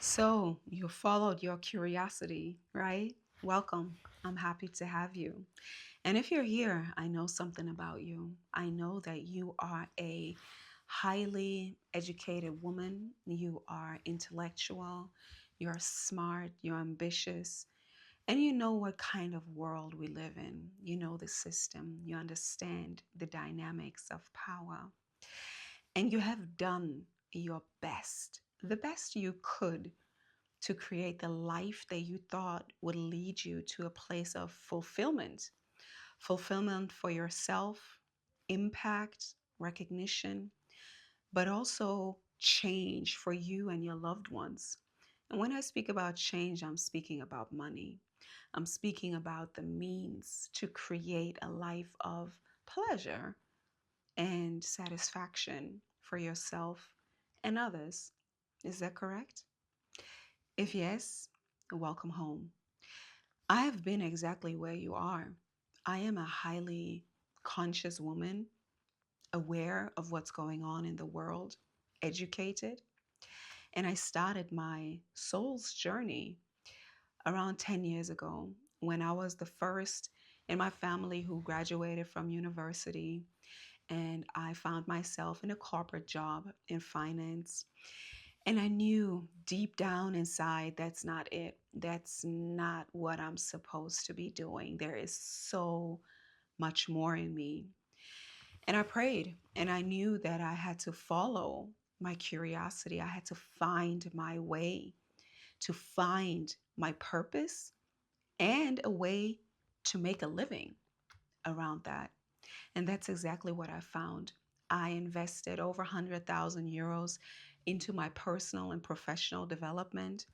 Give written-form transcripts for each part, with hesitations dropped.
So, you followed your curiosity, right? Welcome. I'm happy to have you. And if you're here, I know something about you. I know that you are a highly educated woman. You are intellectual, you're smart, you're ambitious, and you know what kind of world we live in. You know the system, you understand the dynamics of power, and you have done your best, the best you could to create the life that you thought would lead you to a place of fulfillment. Fulfillment for yourself, impact, recognition, but also change for you and your loved ones. And when I speak about change, I'm speaking about money. I'm speaking about the means to create a life of pleasure and satisfaction for yourself and others. Is that correct? If yes, welcome home. I have been exactly where you are. I am a highly conscious woman, aware of what's going on in the world, educated, and I started my soul's journey around 10 years ago when I was the first in my family who graduated from university, and I found myself in a corporate job in finance. And I knew deep down inside that's not it. That's not what I'm supposed to be doing. There is so much more in me. And I prayed and I knew that I had to follow my curiosity. I had to find my way, to find my purpose and a way to make a living around that. And that's exactly what I found. I invested over 100,000 euros into my personal and professional development,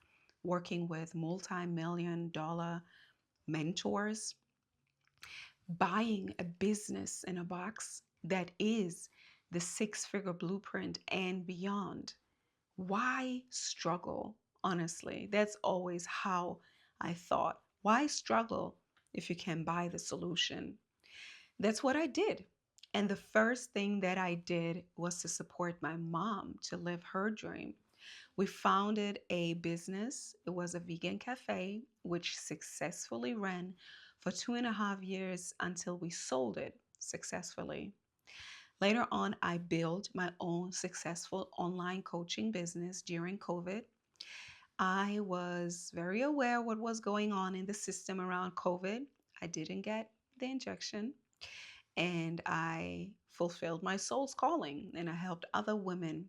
working with multi-million dollar mentors, buying a business in a box that is the six-figure blueprint and beyond. Why struggle? Honestly, that's always how I thought. Why struggle if you can buy the solution? That's what I did. And the first thing that I did was to support my mom to live her dream. We founded a business. It was a vegan cafe, which successfully ran for 2.5 years until we sold it successfully. Later on, I built my own successful online coaching business during COVID. I was very aware what was going on in the system around COVID. I didn't get the injection, and I fulfilled my soul's calling, and I helped other women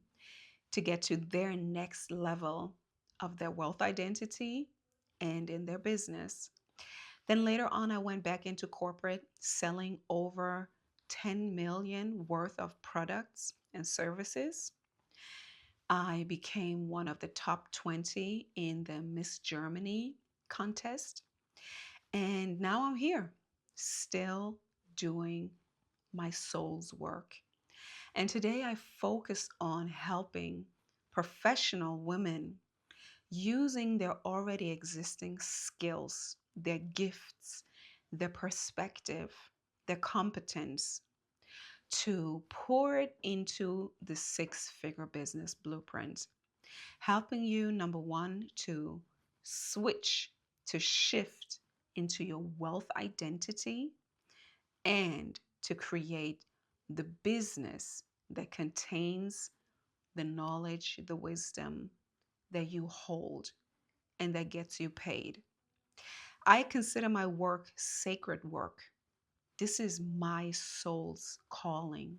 to get to their next level of their wealth identity and in their business. Then later on, I went back into corporate, selling over 10 million worth of products and services. I became one of the top 20 in the Miss Germany contest. And now I'm here, still doing my soul's work. And today I focus on helping professional women using their already existing skills, their gifts, their perspective, their competence to pour it into the six-figure business blueprint, helping you, number one, to switch, to shift into your wealth identity and to create the business that contains the knowledge, the wisdom that you hold and that gets you paid. I consider my work sacred work. This is my soul's calling.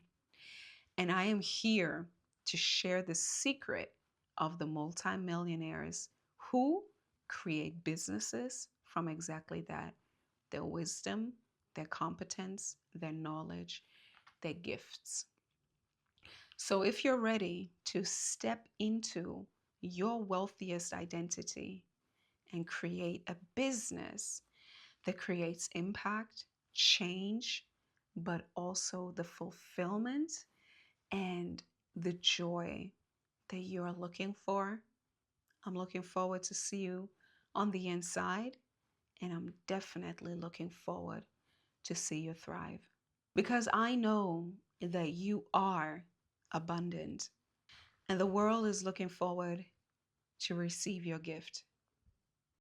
And I am here to share the secret of the multimillionaires who create businesses from exactly that, their wisdom, their competence, their knowledge, their gifts. So if you're ready to step into your wealthiest identity and create a business that creates impact, change, but also the fulfillment and the joy that you're looking for, I'm looking forward to see you on the inside, and I'm definitely looking forward to see you thrive because I know that you are abundant and the world is looking forward to receive your gift.